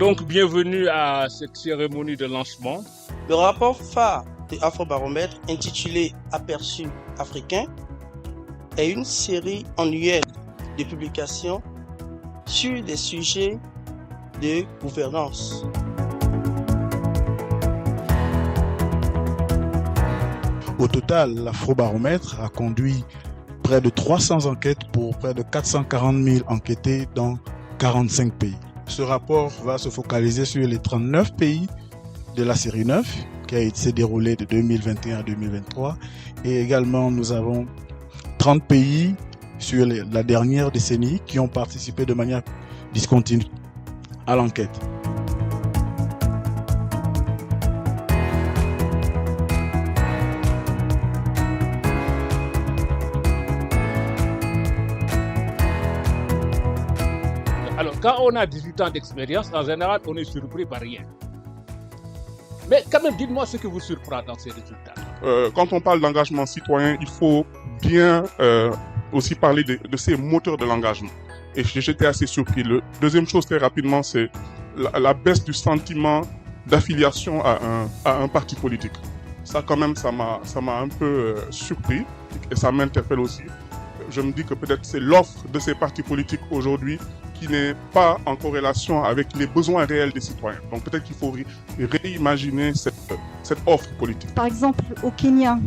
Donc, bienvenue à cette cérémonie de lancement. Le rapport phare de Afrobaromètre, intitulé Aperçu africain, est une série annuelle de publications sur des sujets de gouvernance. Au total, l'Afrobaromètre a conduit près de 300 enquêtes pour près de 440 000 enquêtés dans 45 pays. Ce rapport va se focaliser sur les 39 pays de la série 9 qui s'est déroulée de 2021 à 2023 et également nous avons 30 pays sur la dernière décennie qui ont participé de manière discontinue à l'enquête. Alors, quand on a 18 ans d'expérience, en général, on est surpris par rien. Mais quand même, dites-moi ce que vous surprend dans ces résultats. Quand on parle d'engagement citoyen, il faut bien aussi parler de ces moteurs de l'engagement. Et j'étais assez surpris. La deuxième chose, très rapidement, c'est la baisse du sentiment d'affiliation à un parti politique. Ça, quand même, ça m'a un peu surpris et ça m'interpelle aussi. Je me dis que peut-être c'est l'offre de ces partis politiques aujourd'hui qui n'est pas en corrélation avec les besoins réels des citoyens. Donc peut-être qu'il faut réimaginer cette offre politique. Par exemple, au Kenya,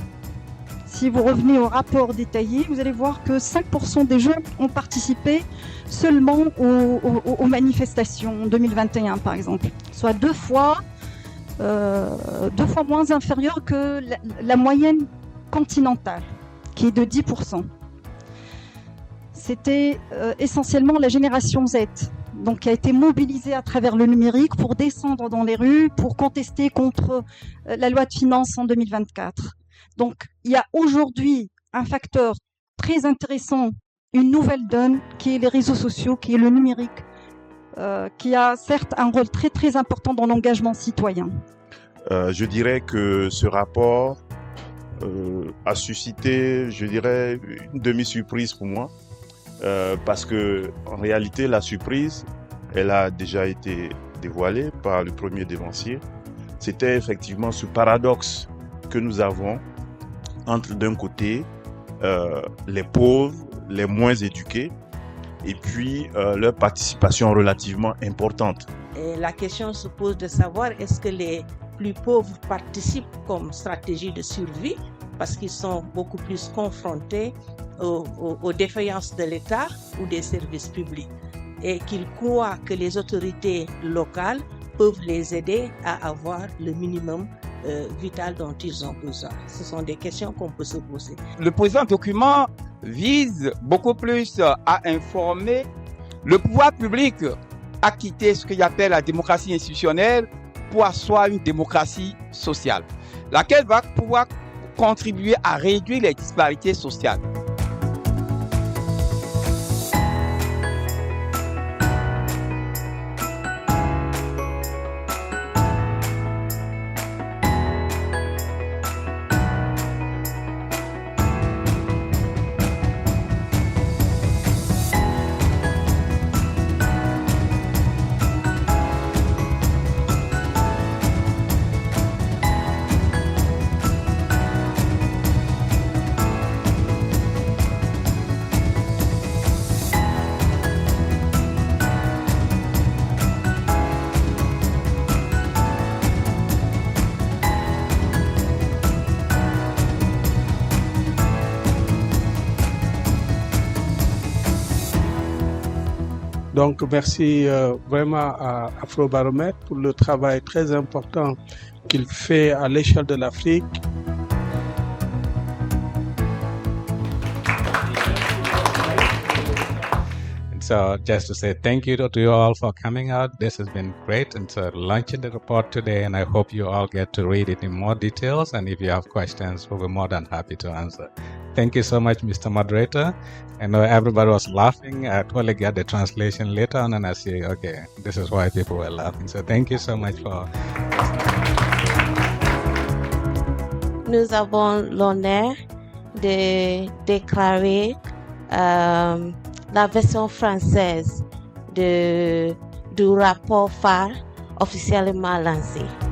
si vous revenez au rapport détaillé, vous allez voir que 5% des jeunes ont participé seulement aux manifestations en 2021, par exemple. Soit deux fois moins inférieur que la moyenne continentale, qui est de 10%. C'était essentiellement la génération Z, donc qui a été mobilisée à travers le numérique pour descendre dans les rues, pour contester contre la loi de finances en 2024. Donc il y a aujourd'hui un facteur très intéressant, une nouvelle donne, qui est les réseaux sociaux, qui est le numérique, qui a certes un rôle très très important dans l'engagement citoyen. Je dirais que ce rapport a suscité, je dirais, une demi-surprise pour moi. Parce que en réalité la surprise elle a déjà été dévoilée par le premier dévancier. C'était effectivement ce paradoxe que nous avons entre d'un côté les pauvres, les moins éduqués et puis leur participation relativement importante. Et la question se pose de savoir est-ce que les plus pauvres participent comme stratégie de survie parce qu'ils sont beaucoup plus confrontés aux défaillances de l'État ou des services publics et qu'ils croient que les autorités locales peuvent les aider à avoir le minimum vital dont ils ont besoin. Ce sont des questions qu'on peut se poser. Le présent document vise beaucoup plus à informer le pouvoir public à quitter ce qu'il appelle la démocratie institutionnelle pour asseoir une démocratie sociale, laquelle va pouvoir contribuer à réduire les disparités sociales. Donc merci vraiment à Afrobaromètre pour le travail très important qu'il fait à l'échelle de l'Afrique. So just to say thank you to you all for coming out. This has been great. And so launching the report today, and I hope you all get to read it in more details. And if you have questions, we'll be more than happy to answer. Thank you so much, Mr. Moderator. I know everybody was laughing. I totally get the translation later on, and I see, okay, this is why people were laughing. So thank you so much for... Nous avons l'honneur de déclarer la version française du rapport phare officiellement lancé.